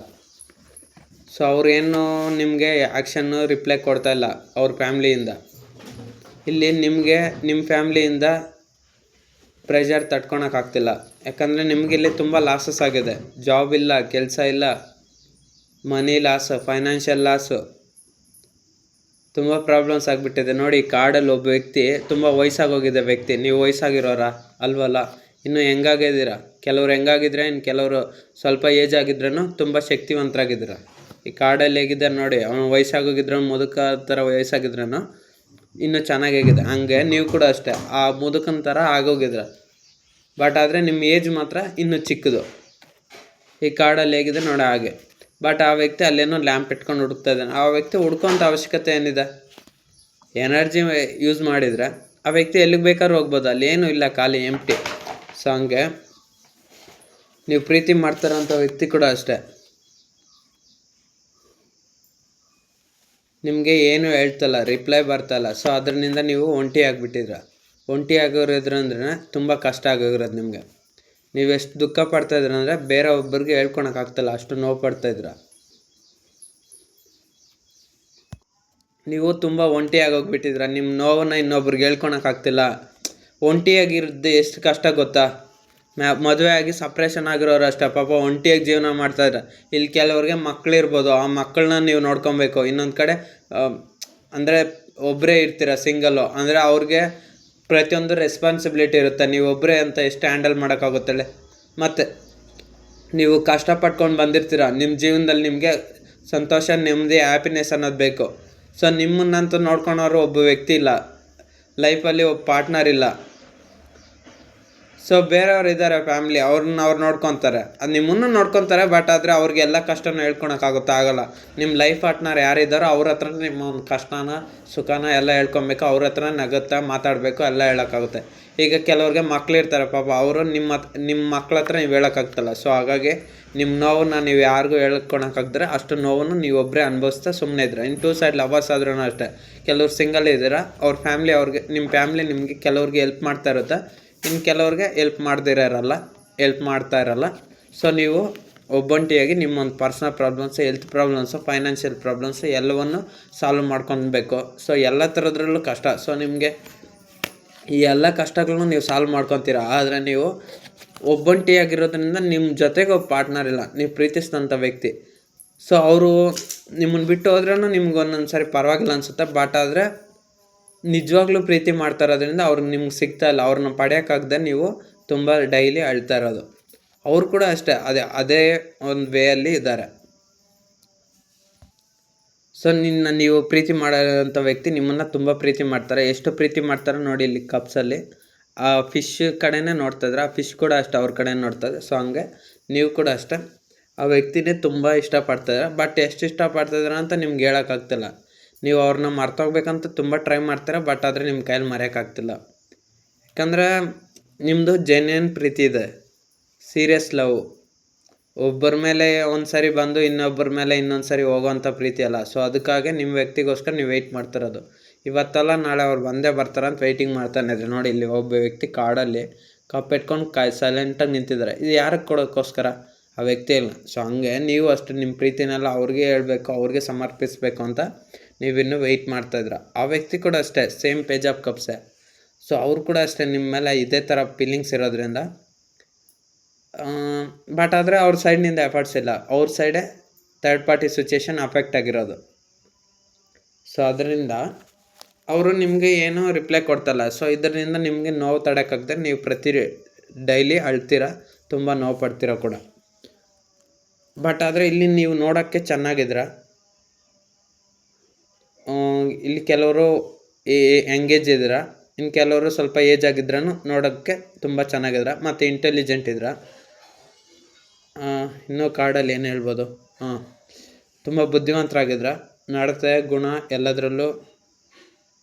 Speaker 1: ಸೊ ಅವ್ರೇನು ನಿಮಗೆ ಆ್ಯಕ್ಷನ್ನು ರಿಪ್ಲೈ ಕೊಡ್ತಾಯಿಲ್ಲ ಅವ್ರ ಫ್ಯಾಮ್ಲಿಯಿಂದ. ಇಲ್ಲಿ ನಿಮಗೆ ನಿಮ್ಮ ಫ್ಯಾಮ್ಲಿಯಿಂದ ಪ್ರೆಷರ್ ತಡ್ಕೊಳಕ್ಕಾಗ್ತಿಲ್ಲ. ಯಾಕಂದರೆ ನಿಮಗಿಲ್ಲಿ ತುಂಬ ಲಾಸಸ್ ಆಗಿದೆ. ಜಾಬ್ ಇಲ್ಲ, ಕೆಲಸ ಇಲ್ಲ, ಮನಿ ಲಾಸು, ಫೈನಾನ್ಷಿಯಲ್ ಲಾಸು, ತುಂಬ ಪ್ರಾಬ್ಲಮ್ಸ್ ಆಗಿಬಿಟ್ಟಿದೆ. ನೋಡಿ ಕಾರ್ಡಲ್ಲಿ ಒಬ್ಬ ವ್ಯಕ್ತಿ ತುಂಬ ವಯಸ್ಸಾಗೋಗಿದೆ ವ್ಯಕ್ತಿ. ನೀವು ವಯಸ್ಸಾಗಿರೋರಾ ಅಲ್ವಲ್ಲ, ಇನ್ನೂ ಹೆಂಗಾಗಿದ್ದೀರಾ. ಕೆಲವ್ರು ಹೆಂಗಾಗಿದ್ರೆ, ಇನ್ನು ಕೆಲವರು ಸ್ವಲ್ಪ ಏಜ್ ಆಗಿದ್ರೂ ತುಂಬ ಶಕ್ತಿವಂತರಾಗಿದ್ದೀರ. ಈ ಕಾರ್ಡಲ್ಲಿ ಹೇಗಿದ್ದಾರೆ ನೋಡಿ, ಅವನು ವಯಸ್ಸಾಗೋಗಿದ್ರು, ಮುದುಕ ಥರ ವಯಸ್ಸಾಗಿದ್ರೂ ಇನ್ನೂ ಚೆನ್ನಾಗಾಗಿದೆ. ಹಂಗೆ ನೀವು ಕೂಡ ಅಷ್ಟೇ ಆ ಮುದುಕನ ಥರ ಆಗೋಗಿದ್ರ. ಬಟ್ ಆದರೆ ನಿಮ್ಮ ಏಜ್ ಮಾತ್ರ ಇನ್ನೂ ಚಿಕ್ಕದು. ಈ ಕಾರ್ಡಲ್ಲಿ ಹೇಗಿದೆ ನೋಡಿ ಹಾಗೆ. ಬಟ್ ಆ ವ್ಯಕ್ತಿ ಅಲ್ಲೇನೋ ಲ್ಯಾಂಪ್ ಇಟ್ಕೊಂಡು ಹುಡುಕ್ತಾ ಇದ್ದಾನೆ. ಆ ವ್ಯಕ್ತಿ ಹುಡ್ಕೋಂಥ ಅವಶ್ಯಕತೆ ಏನಿದೆ? ಎನರ್ಜಿ ಯೂಸ್ ಮಾಡಿದರೆ ಆ ವ್ಯಕ್ತಿ ಎಲ್ಲಿಗೆ ಬೇಕಾದ್ರೂ ಹೋಗ್ಬೋದು, ಅಲ್ಲಿ ಏನೂ ಇಲ್ಲ, ಖಾಲಿ ಎಂಪ್ಟಿ. ಸೊ ಹಂಗೆ ನೀವು ಪ್ರೀತಿ ಮಾಡ್ತಾರಂಥ ವ್ಯಕ್ತಿ ಕೂಡ ಅಷ್ಟೇ. ನಿಮಗೆ ಏನು ಹೇಳ್ತಲ್ಲ, ರಿಪ್ಲೈ ಬರ್ತಾಯಿಲ್ಲ. ಸೊ ಅದರಿಂದ ನೀವು ಒಂಟಿ ಆಗಿಬಿಟ್ಟಿದ್ರ. ಒಂಟಿ ಆಗೋರಿದ್ರಂದ್ರೆ ತುಂಬ ಕಷ್ಟ ಆಗೋಗಿರೋದು ನಿಮಗೆ. ನೀವೆಷ್ಟು ದುಃಖ ಪಡ್ತಾಯಿದ್ರ ಅಂದರೆ ಬೇರೆ ಒಬ್ಬರಿಗೆ ಹೇಳ್ಕೊಳಕ್ಕಾಗ್ತಿಲ್ಲ, ಅಷ್ಟು ನೋವು ಪಡ್ತಾಯಿದ್ರ. ನೀವು ತುಂಬ ಒಂಟಿ ಆಗೋಗ್ಬಿಟ್ಟಿದ್ರ. ನಿಮ್ಮ ನೋವನ್ನು ಇನ್ನೊಬ್ರಿಗೆ ಹೇಳ್ಕೊಳಕ್ಕಾಗ್ತಿಲ್ಲ. ಒಂಟಿಯಾಗಿರೋದು ಎಷ್ಟು ಕಷ್ಟ ಗೊತ್ತಾ? ಮದುವೆ ಆಗಿ ಸಪ್ರೇಷನ್ ಆಗಿರೋರು ಅಷ್ಟೇ ಪಾಪ ಒಂಟಿಯಾಗಿ ಜೀವನ ಮಾಡ್ತಾಯಿದ್ರೆ. ಇಲ್ಲಿ ಕೆಲವ್ರಿಗೆ ಮಕ್ಕಳಿರ್ಬೋದು, ಆ ಮಕ್ಕಳನ್ನ ನೀವು ನೋಡ್ಕೊಬೇಕು. ಇನ್ನೊಂದು ಕಡೆ ಅಂದರೆ ಒಬ್ಬರೇ ಇರ್ತೀರ, ಸಿಂಗಲ್ಲು, ಅಂದರೆ ಅವ್ರಿಗೆ ಪ್ರತಿಯೊಂದು ರೆಸ್ಪಾನ್ಸಿಬಿಲಿಟಿ ಇರುತ್ತೆ. ನೀವು ಒಬ್ಬರೇ ಅಂತ ಎಷ್ಟು ಹ್ಯಾಂಡಲ್ ಮಾಡೋಕ್ಕಾಗುತ್ತಳೆ. ಮತ್ತು ನೀವು ಕಷ್ಟಪಟ್ಕೊಂಡು ಬಂದಿರ್ತೀರ. ನಿಮ್ಮ ಜೀವನದಲ್ಲಿ ನಿಮಗೆ ಸಂತೋಷ, ನೆಮ್ಮದಿ, ಹ್ಯಾಪಿನೆಸ್ ಅನ್ನೋದು ಬೇಕು. ಸೊ ನಿಮ್ಮನ್ನಂತೂ ನೋಡ್ಕೊಳೋರು ಒಬ್ಬ ವ್ಯಕ್ತಿ ಇಲ್ಲ, ಲೈಫಲ್ಲಿ ಒಬ್ಬ ಪಾರ್ಟ್ನರ್ ಇಲ್ಲ. ಸೊ ಬೇರೆಯವ್ರು ಇದ್ದಾರೆ ಫ್ಯಾಮ್ಲಿ, ಅವ್ರು ನೋಡ್ಕೊತಾರೆ. ಅದು ನಿಮ್ಮನ್ನು ನೋಡ್ಕೊತಾರೆ. ಬಟ್ ಆದರೆ ಅವ್ರಿಗೆಲ್ಲ ಕಷ್ಟನೂ ಹೇಳ್ಕೊಳಕ್ಕಾಗುತ್ತಾ? ಆಗಲ್ಲ. ನಿಮ್ಮ ಲೈಫ್ ಪಾರ್ಟ್ನರ್ ಯಾರಿದ್ದಾರೋ ಅವ್ರ ಹತ್ರ ನಿಮ್ಮ ಒಂದು ಕಷ್ಟನ ಸುಖನ ಎಲ್ಲ ಹೇಳ್ಕೊಬೇಕು. ಅವ್ರ ಹತ್ರ ನಗುತ್ತಾ ಮಾತಾಡಬೇಕು, ಎಲ್ಲ ಹೇಳೋಕ್ಕಾಗುತ್ತೆ. ಈಗ ಕೆಲವ್ರಿಗೆ ಮಕ್ಳಿರ್ತಾರೆ ಪಾಪ, ಅವರು ನಿಮ್ಮ ಮಕ್ಳ ಹತ್ರ ನೀವು ಹೇಳೋಕ್ಕಾಗ್ತಲ್ಲ. ಸೊ ಹಾಗಾಗಿ ನಿಮ್ಮ ನೋವನ್ನ ನೀವು ಯಾರಿಗೂ ಹೇಳ್ಕೊಳಕ್ಕಾಗ್ದ್ರೆ ಅಷ್ಟು ನೋವನ್ನು ನೀವೊಬ್ಬರೇ ಅನುಭವಿಸ್ತಾ ಸುಮ್ಮನೆ ಇದ್ರೆ. ಇನ್ನು 2 ಸೈಡ್ ಲವರ್ಸ್ ಆದ್ರೂ ಅಷ್ಟೇ, ಕೆಲವ್ರು ಸಿಂಗಲ್ ಇದ್ದೀರಾ, ಅವ್ರ ಫ್ಯಾಮ್ಲಿ ನಿಮ್ಮ ಫ್ಯಾಮ್ಲಿ ನಿಮಗೆ ಕೆಲವ್ರಿಗೆ ಹೆಲ್ಪ್ ಮಾಡ್ತಾ ಇರುತ್ತೆ, ಇನ್ನು ಕೆಲವ್ರಿಗೆ ಹೆಲ್ಪ್ ಮಾಡ್ತಾ ಇರಲ್ಲ. ಸೊ ನೀವು ಒಬ್ಬಂಟಿಯಾಗಿ ನಿಮ್ಮೊಂದು personal problems, health problems, financial problems ಎಲ್ಲವನ್ನು ಸಾಲ್ವ್ ಮಾಡ್ಕೊಬೇಕು. ಸೊ ಎಲ್ಲ ಥರದ್ರಲ್ಲೂ ಕಷ್ಟ. ಸೊ ನಿಮಗೆ ಈ ಎಲ್ಲ ಕಷ್ಟಗಳನ್ನು ನೀವು ಸಾಲ್ವ್ ಮಾಡ್ಕೊತೀರ. ಆದರೆ ನೀವು ಒಬ್ಬಂಟಿಯಾಗಿರೋದ್ರಿಂದ ನಿಮ್ಮ ಜೊತೆಗೆ ಒಬ್ಬ ಪಾರ್ಟ್ನರ್ ಇಲ್ಲ, ನೀವು ಪ್ರೀತಿಸಿದಂಥ ವ್ಯಕ್ತಿ. ಸೊ ಅವರು ನಿಮ್ಮನ್ನು ಬಿಟ್ಟು ಹೋದ್ರೂ ನಿಮ್ಗೆ ಒಂದೊಂದು ಸಾರಿ ಪರವಾಗಿಲ್ಲ ಅನಿಸುತ್ತೆ. ಬಟ್ ಆದರೆ ನಿಜವಾಗ್ಲೂ ಪ್ರೀತಿ ಮಾಡ್ತಾ ಇರೋದ್ರಿಂದ ಅವ್ರಿಗೆ ನಿಮ್ಗೆ ಸಿಗ್ತಾಯಿಲ್ಲ, ಅವ್ರನ್ನ ಪಡೆಯೋಕ್ಕಾಗದೆ ನೀವು ತುಂಬ ಡೈಲಿ ಅಳ್ತಾ ಇರೋದು. ಅವ್ರು ಕೂಡ ಅಷ್ಟೇ ಅದೇ ಒಂದು ವೇಯಲ್ಲಿ ಇದ್ದಾರೆ. ಸೊ ನೀವು ಪ್ರೀತಿ ಮಾಡೋಂಥ ವ್ಯಕ್ತಿ ನಿಮ್ಮನ್ನು ತುಂಬ ಪ್ರೀತಿ ಮಾಡ್ತಾರೆ. ಎಷ್ಟು ಪ್ರೀತಿ ಮಾಡ್ತಾರೆ ನೋಡಿ, ಇಲ್ಲಿ ಕಪ್ಸಲ್ಲಿ ಆ ಫಿಶ್ ಕಡೆನೇ ನೋಡ್ತಾಯಿದ್ರೆ, ಆ ಫಿಶ್ ಕೂಡ ಅಷ್ಟೇ ಅವ್ರ ಕಡೆ ನೋಡ್ತದೆ. ಸೊ ಹಂಗೆ ನೀವು ಕೂಡ ಅಷ್ಟೇ ಆ ವ್ಯಕ್ತಿನೇ ತುಂಬ ಇಷ್ಟಪಡ್ತಾಯಿದ್ರೆ. ಬಟ್ ಎಷ್ಟು ಇಷ್ಟಪಡ್ತಾಯಿದ್ರೆ ಅಂತ ನಿಮ್ಗೆ ಹೇಳೋಕ್ಕಾಗ್ತಿಲ್ಲ. ನೀವು ಅವ್ರನ್ನ ಮರ್ತೋಗ್ಬೇಕಂತ ತುಂಬ ಟ್ರೈ ಮಾಡ್ತಾರೆ, ಬಟ್ ಆದರೆ ನಿಮ್ಮ ಕೈಯಲ್ಲಿ ಮರೆಯೋಕ್ಕಾಗ್ತಿಲ್ಲ. ಯಾಕಂದರೆ ನಿಮ್ಮದು ಜೆನ್ಯೂನ್ ಪ್ರೀತಿ ಇದೆ, ಸೀರಿಯಸ್ ಲವ್. ಒಬ್ಬರ ಮೇಲೆ ಒಂದು ಸಾರಿ ಬಂದು ಇನ್ನೊಬ್ಬರ ಮೇಲೆ ಇನ್ನೊಂದು ಸಾರಿ ಹೋಗೋವಂಥ ಪ್ರೀತಿ ಅಲ್ಲ. ಸೊ ಅದಕ್ಕಾಗಿ ನಿಮ್ಮ ವ್ಯಕ್ತಿಗೋಸ್ಕರ ನೀವು ವೆಯ್ಟ್ ಮಾಡ್ತಿರೋದು. ಇವತ್ತಲ್ಲ ನಾಳೆ ಅವ್ರು ಬಂದೇ ಬರ್ತಾರಂತ ವೆಯ್ಟಿಂಗ್ ಮಾಡ್ತಾನೆ ಇದ್ರಿ. ನೋಡಿ, ಇಲ್ಲಿ ಒಬ್ಬ ವ್ಯಕ್ತಿ ಕಾಡಲ್ಲಿ ಕಪ್ಪೆಟ್ಕೊಂಡು ಸೈಲೆಂಟಾಗಿ ನಿಂತಿದ್ದಾರೆ. ಇದು ಯಾರಿಗೆ ಕೊಡೋಕ್ಕೋಸ್ಕರ? ಆ ವ್ಯಕ್ತಿ ಇಲ್ಲ. ಸೊ ಹಂಗೆ ನೀವು ಅಷ್ಟು ನಿಮ್ಮ ಪ್ರೀತಿನೆಲ್ಲ ಅವ್ರಿಗೆ ಹೇಳಬೇಕು, ಅವ್ರಿಗೆ ಸಮರ್ಪಿಸಬೇಕು ಅಂತ ನೀವಿನ್ನೂ ವೆಯ್ಟ್ ಮಾಡ್ತಾಯಿದ್ರ. ಆ ವ್ಯಕ್ತಿ ಕೂಡ ಅಷ್ಟೇ, ಸೇಮ್ ಪೇಜ್ ಆಫ್ ಕಪ್ಸೆ. ಸೊ ಅವ್ರು ಕೂಡ ಅಷ್ಟೇ ನಿಮ್ಮ ಮೇಲೆ ಇದೇ ಥರ ಫೀಲಿಂಗ್ಸ್ ಇರೋದ್ರಿಂದ. ಬಟ್ ಆದರೆ ಅವ್ರ ಸೈಡ್ನಿಂದ ಎಫರ್ಟ್ಸ್ ಇಲ್ಲ, ಅವ್ರ ಸೈಡೇ ಥರ್ಡ್ ಪಾರ್ಟಿ ಸಿಚುಯೇಷನ್ ಅಫೆಕ್ಟ್ ಆಗಿರೋದು. ಸೊ ಅದರಿಂದ ಅವರು ನಿಮಗೆ ಏನೂ ರಿಪ್ಲೈ ಕೊಡ್ತಲ್ಲ. ಸೊ ಇದರಿಂದ ನಿಮಗೆ ನೋವು ತಡೆಯೋಕ್ಕಾಗದೆ ನೀವು ಡೈಲಿ ಅಳ್ತೀರ, ತುಂಬ ನೋವು ಪಡ್ತೀರ ಕೂಡ. ಬಟ್ ಆದರೆ ಇಲ್ಲಿ ನೀವು ನೋಡೋಕ್ಕೆ ಚೆನ್ನಾಗಿದ್ರ, ಇಲ್ಲಿ ಕೆಲವರು ಎಂಗೇಜ್ ಇದ್ದೀರ, ಇನ್ನು ಕೆಲವರು ಸ್ವಲ್ಪ ಏಜ್ ಆಗಿದ್ರೂ ನೋಡೋಕ್ಕೆ ತುಂಬ ಚೆನ್ನಾಗಿದ್ರ, ಮತ್ತು ಇಂಟೆಲಿಜೆಂಟ್ ಇದ್ರ. ಇನ್ನೂ ಕಾಡಲ್ಲಿ ಏನು ಹೇಳ್ಬೋದು, ತುಂಬ ಬುದ್ಧಿವಂತರಾಗಿದ್ರ. ನಡತೆ ಗುಣ ಎಲ್ಲದರಲ್ಲೂ,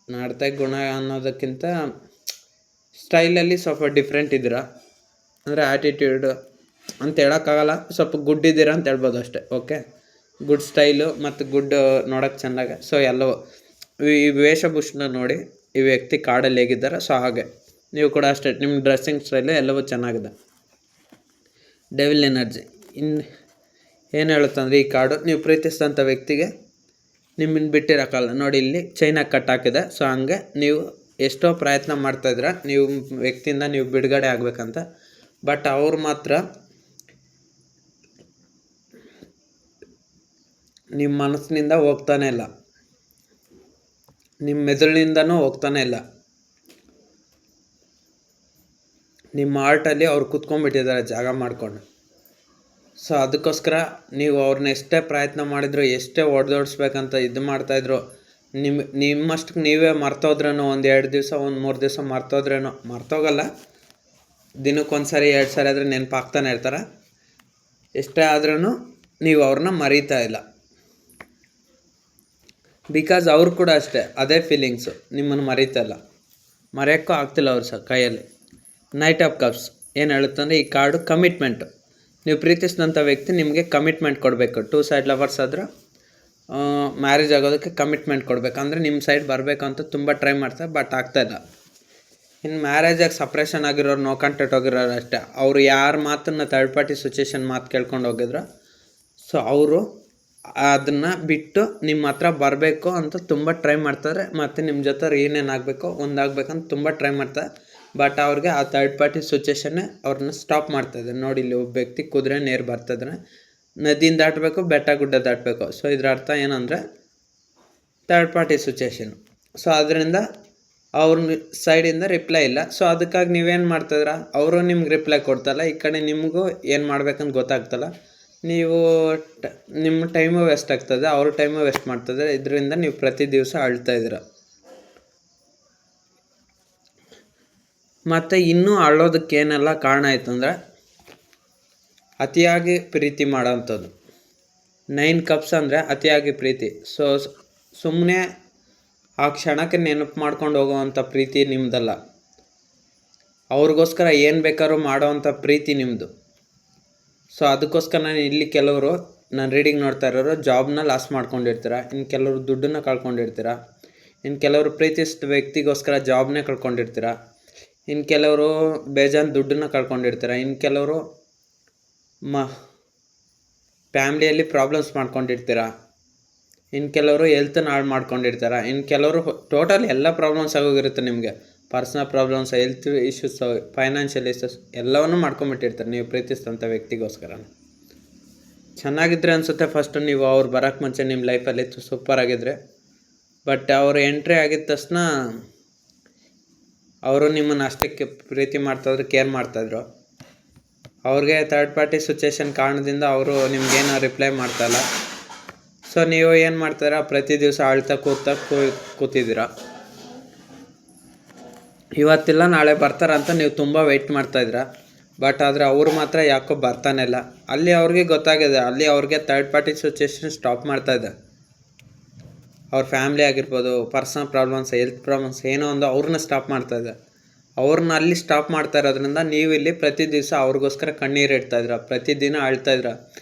Speaker 1: ನಡತೆ ಗುಣ ಅನ್ನೋದಕ್ಕಿಂತ ಸ್ಟೈಲಲ್ಲಿ ಸ್ವಲ್ಪ ಡಿಫ್ರೆಂಟ್ ಇದ್ದೀರ. ಅಂದರೆ ಆ್ಯಟಿಟ್ಯೂಡ್ ಅಂತ ಹೇಳೋಕ್ಕಾಗಲ್ಲ, ಸ್ವಲ್ಪ ಗುಡ್ ಇದ್ದೀರಾ ಅಂತ ಹೇಳ್ಬೋದು ಅಷ್ಟೇ. ಓಕೆ, ಗುಡ್ ಸ್ಟೈಲು ಮತ್ತು ಗುಡ್ ನೋಡೋಕ್ಕೆ ಚೆಂದಾಗೆ. ಸೊ ಎಲ್ಲವೂ ಈ ವೇಷಭೂಷಣ ನೋಡಿ ಈ ವ್ಯಕ್ತಿ ಕಾಡಲ್ಲಿ ಹೇಗಿದ್ದಾರೆ, ಸೊ ಹಾಗೆ ನೀವು ಕೂಡ ಅಷ್ಟೇ. ನಿಮ್ಮ ಡ್ರೆಸ್ಸಿಂಗ್ ಸ್ಟೈಲು ಎಲ್ಲವೂ ಚೆನ್ನಾಗಿದೆ. ಡೆವಿಲ್ ಎನರ್ಜಿ ಇನ್ನು ಏನು ಹೇಳುತ್ತಂದರೆ, ಈ ಕಾರ್ಡು ನೀವು ಪ್ರೀತಿಸಿದಂಥ ವ್ಯಕ್ತಿಗೆ ನಿಮ್ಮನ್ನು ಬಿಟ್ಟಿರೋಕ್ಕಲ್ಲ. ನೋಡಿ, ಇಲ್ಲಿ ಚೈನಾಗಿ ಕಟ್ ಹಾಕಿದೆ. ಸೊ ಹಂಗೆ ನೀವು ಎಷ್ಟೋ ಪ್ರಯತ್ನ ಮಾಡ್ತಾಯಿದ್ರ ನೀವು ವ್ಯಕ್ತಿಯಿಂದ ನೀವು ಬಿಡುಗಡೆ ಆಗಬೇಕಂತ. ಬಟ್ ಅವ್ರು ಮಾತ್ರ ನಿಮ್ಮ ಮನಸ್ಸಿನಿಂದ ಹೋಗ್ತಾನೆ ಇಲ್ಲ, ನಿಮ್ಮ ಮೆದುಳಿನಿಂದನೂ ಹೋಗ್ತಾನೆ ಇಲ್ಲ. ನಿಮ್ಮ ಹಾರ್ಟಲ್ಲಿ ಅವ್ರು ಕುತ್ಕೊಂಡ್ಬಿಟ್ಟಿದ್ದಾರೆ ಜಾಗ ಮಾಡಿಕೊಂಡು. ಸೊ ಅದಕ್ಕೋಸ್ಕರ ನೀವು ಅವ್ರನ್ನ ಎಷ್ಟೇ ಪ್ರಯತ್ನ ಮಾಡಿದ್ರು, ಎಷ್ಟೇ ಹೊಡೆದೋಡಿಸ್ಬೇಕಂತ ಇದು ಮಾಡ್ತಾಯಿದ್ರು, ನಿಮ್ಮಷ್ಟಕ್ಕೆ ನೀವೇ ಮರ್ತೋದ್ರೇನೋ, ಒಂದು 2 ದಿವಸ, ಒಂದು 3 ದಿವಸ ಮರ್ತೋದ್ರೇನೋ. ಮರ್ತೋಗಲ್ಲ, ದಿನಕ್ಕೊಂದು ಸಾರಿ 2 ಸಾರಿ ಆದರೆ ನೆನಪಾಗ್ತಾನೆ ಇರ್ತಾರೆ. ಎಷ್ಟೇ ಆದ್ರೂ ನೀವು ಅವ್ರನ್ನ ಮರೀತಾ ಇಲ್ಲ. ಬಿಕಾಸ್ ಅವ್ರು ಕೂಡ ಅಷ್ಟೇ ಅದೇ ಫೀಲಿಂಗ್ಸು, ನಿಮ್ಮನ್ನು ಮರೀತಾ ಇಲ್ಲ, ಮರೆಯೋಕ್ಕೂ ಆಗ್ತಿಲ್ಲ ಅವ್ರು ಸಹ ಕೈಯಲ್ಲಿ. ನೈಟ್ ಆಫ್ ಕಪ್ಸ್ ಏನು ಹೇಳುತ್ತಂದರೆ, ಈ ಕಾರ್ಡು ಕಮಿಟ್ಮೆಂಟು. ನೀವು ಪ್ರೀತಿಸಿದಂಥ ವ್ಯಕ್ತಿ ನಿಮಗೆ ಕಮಿಟ್ಮೆಂಟ್ ಕೊಡಬೇಕು. 2 ಸೈಡ್ ಲವರ್ಸ್ ಆದ್ರೆ ಮ್ಯಾರೇಜ್ ಆಗೋದಕ್ಕೆ ಕಮಿಟ್ಮೆಂಟ್ ಕೊಡಬೇಕು. ಅಂದರೆ ನಿಮ್ಮ ಸೈಡ್ ಬರಬೇಕು ಅಂತ ತುಂಬ ಟ್ರೈ ಮಾಡ್ತಾರೆ, ಬಟ್ ಆಗ್ತಾಯಿಲ್ಲ. ಇನ್ನು ಮ್ಯಾರೇಜಾಗಿ ಸಪ್ರೇಷನ್ ಆಗಿರೋರು, ನೋ ಕಾಂಟ್ಯಾಕ್ಟ್ ಹೋಗಿರೋರು ಅಷ್ಟೇ. ಅವರು ಯಾರ ಮಾತನ್ನು ಥರ್ಡ್ ಪಾರ್ಟಿ ಸಿಚುಯೇಷನ್ ಮಾತು ಕೇಳ್ಕೊಂಡು ಹೋಗಿದ್ರು, ಸೊ ಅವರು ಅದನ್ನು ಬಿಟ್ಟು ನಿಮ್ಮ ಹತ್ರ ಬರಬೇಕು ಅಂತ ತುಂಬ ಟ್ರೈ ಮಾಡ್ತಾರೆ. ಮತ್ತು ನಿಮ್ಮ ಜೊತೆ ರೀಯೂನಿಯನ್ ಆಗಬೇಕು, ಒಂದಾಗಬೇಕಂತ ತುಂಬ ಟ್ರೈ ಮಾಡ್ತಾರೆ. ಬಟ್ ಅವ್ರಿಗೆ ಆ ಥರ್ಡ್ ಪಾರ್ಟಿ ಸಿಚುಯೇಷನ್ನೇ ಅವ್ರನ್ನ ಸ್ಟಾಪ್ ಮಾಡ್ತಾಯಿದೆ. ನೋಡಿ, ಇಲ್ಲಿ ಒಬ್ಬ ವ್ಯಕ್ತಿ ಕುದುರೆ ನೇರು ಬರ್ತಾಯಿದ್ರೆ, ನದಿನ ದಾಟಬೇಕು, ಬೆಟ್ಟ ಗುಡ್ಡ ದಾಟಬೇಕು. ಸೊ ಇದ್ರ ಅರ್ಥ ಏನಂದರೆ ಥರ್ಡ್ ಪಾರ್ಟಿ ಸಿಚುಯೇಷನ್. ಸೊ ಅದರಿಂದ ಅವ್ರ ಸೈಡಿಂದ ರಿಪ್ಲೈ ಇಲ್ಲ. ಸೊ ಅದಕ್ಕಾಗಿ ನೀವೇನು ಮಾಡ್ತಾಯಿದ್ರ, ಅವರು ನಿಮ್ಗೆ ರಿಪ್ಲೈ ಕೊಡ್ತಲ್ಲ, ಈ ಕಡೆ ನಿಮಗೂ ಏನು ಮಾಡ್ಬೇಕಂತ ಗೊತ್ತಾಗ್ತಲ್ಲ. ನೀವು ನಿಮ್ಮ ಟೈಮು ವೇಸ್ಟ್ ಆಗ್ತದೆ, ಅವ್ರ ಟೈಮು ವೇಸ್ಟ್ ಮಾಡ್ತದೆ. ಇದರಿಂದ ನೀವು ಪ್ರತಿ ದಿವಸ ಅಳ್ತಾಯಿದ್ದೀರ. ಮತ್ತು ಇನ್ನೂ ಅಳೋದಕ್ಕೆ ಏನೆಲ್ಲ ಕಾರಣ ಆಯಿತು ಅಂದರೆ, ಅತಿಯಾಗಿ ಪ್ರೀತಿ ಮಾಡೋವಂಥದ್ದು. 9 ಕಪ್ಸ್ ಅಂದರೆ ಅತಿಯಾಗಿ ಪ್ರೀತಿ. ಸೊ ಸುಮ್ಮನೆ ಆ ಕ್ಷಣಕ್ಕೆ ನೆನಪು ಮಾಡ್ಕೊಂಡು ಹೋಗೋವಂಥ ಪ್ರೀತಿ ನಿಮ್ಮದಲ್ಲ. ಅವ್ರಿಗೋಸ್ಕರ ಏನು ಬೇಕಾದ್ರೂ ಮಾಡೋವಂಥ ಪ್ರೀತಿ ನಿಮ್ಮದು. ಸೊ ಅದಕ್ಕೋಸ್ಕರ ನಾನು ಇಲ್ಲಿ ಕೆಲವರು ನಾನು ರೀಡಿಂಗ್ ನೋಡ್ತಾ ಇರೋರು ಜಾಬ್ನ ಲಾಸ್ ಮಾಡ್ಕೊಂಡಿರ್ತೀರ, ಇನ್ನು ಕೆಲವರು ದುಡ್ಡನ್ನು ಕಳ್ಕೊಂಡಿರ್ತೀರ, ಇನ್ನು ಕೆಲವರು ಪ್ರೀತಿಸಿದ ವ್ಯಕ್ತಿಗೋಸ್ಕರ ಜಾಬ್ನೇ ಕಳ್ಕೊಂಡಿರ್ತೀರ, ಇನ್ನು ಕೆಲವರು ಬೇಜಾನ್ ದುಡ್ಡನ್ನು ಕಳ್ಕೊಂಡಿರ್ತೀರ, ಇನ್ನು ಕೆಲವರು ಫ್ಯಾಮ್ಲಿಯಲ್ಲಿ ಪ್ರಾಬ್ಲಮ್ಸ್ ಮಾಡ್ಕೊಂಡಿರ್ತೀರ, ಇನ್ನು ಕೆಲವರು ಹೆಲ್ತನ್ನ ಹಾಳು ಮಾಡ್ಕೊಂಡಿರ್ತಾರೆ, ಇನ್ನು ಕೆಲವರು ಟೋಟಲ್ ಎಲ್ಲ ಪ್ರಾಬ್ಲಮ್ಸ್ ಆಗೋಗಿರುತ್ತೆ ನಿಮಗೆ. Personal problems, health issues, financial issues ಎಲ್ಲವನ್ನೂ ಮಾಡ್ಕೊಂಬಿಟ್ಟಿರ್ತಾರೆ ನೀವು ಪ್ರೀತಿಸಿದಂಥ ವ್ಯಕ್ತಿಗೋಸ್ಕರ. ಚೆನ್ನಾಗಿದ್ರೆ ಅನಿಸುತ್ತೆ ಫಸ್ಟು ನೀವು ಅವ್ರು ಬರೋಕ್ಕೆ ಮುಂಚೆ ನಿಮ್ಮ ಲೈಫಲ್ಲಿ ಸೂಪರ್ ಆಗಿದ್ರೆ. ಬಟ್ ಅವರು ಎಂಟ್ರಿ ಆಗಿದ ತಕ್ಷಣ ಅವರು ನಿಮ್ಮನ್ನು ಅಷ್ಟಕ್ಕೆ ಪ್ರೀತಿ ಮಾಡ್ತಾಯಿದ್ರು, ಕೇರ್ ಮಾಡ್ತಾಯಿದ್ರು. ಅವ್ರಿಗೆ ಥರ್ಡ್ ಪಾರ್ಟಿ ಸಿಚುವೇಶನ್ ಕಾರಣದಿಂದ ಅವರು ನಿಮ್ಗೇನು ರಿಪ್ಲೈ ಮಾಡ್ತಾಯಿಲ್ಲ. ಸೊ ನೀವು ಏನು ಮಾಡ್ತೀರಾ, ಪ್ರತಿ ದಿವಸ ಅಳ್ತಾ ಕೂತಿದ್ದೀರಾ. ಇವತ್ತಿಲ್ಲ ನಾಳೆ ಬರ್ತಾರಂತ ನೀವು ತುಂಬ ವೆಯ್ಟ್ ಮಾಡ್ತಾಯಿದ್ದೀರಾ. ಬಟ್ ಆದರೆ ಅವ್ರು ಮಾತ್ರ ಯಾಕೋ ಬರ್ತಾನೆ ಇಲ್ಲ. ಅಲ್ಲಿ ಅವ್ರಿಗೆ ಗೊತ್ತಾಗಿದೆ, ಅಲ್ಲಿ ಅವ್ರಿಗೆ ಥರ್ಡ್ ಪಾರ್ಟಿ ಸಿಚುವೇಶನ್ ಸ್ಟಾಪ್ ಮಾಡ್ತಾಯಿದೆ. ಅವ್ರ ಫ್ಯಾಮ್ಲಿ ಆಗಿರ್ಬೋದು, ಪರ್ಸನಲ್ ಪ್ರಾಬ್ಲಮ್ಸ್, ಹೆಲ್ತ್ ಪ್ರಾಬ್ಲಮ್ಸ್ ಏನೋ ಒಂದು ಅವ್ರನ್ನ ಸ್ಟಾಪ್ ಮಾಡ್ತಾಯಿದೆ. ಅವ್ರನ್ನ ಅಲ್ಲಿ ಸ್ಟಾಪ್ ಮಾಡ್ತಾ ಇರೋದ್ರಿಂದ ನೀವು ಇಲ್ಲಿ ಪ್ರತಿ ದಿವಸ ಅವ್ರಿಗೋಸ್ಕರ ಕಣ್ಣೀರು ಇಡ್ತಾಯಿದ್ದೀರ, ಪ್ರತಿದಿನ ಅಳ್ತಾಯಿದ್ದೀರ.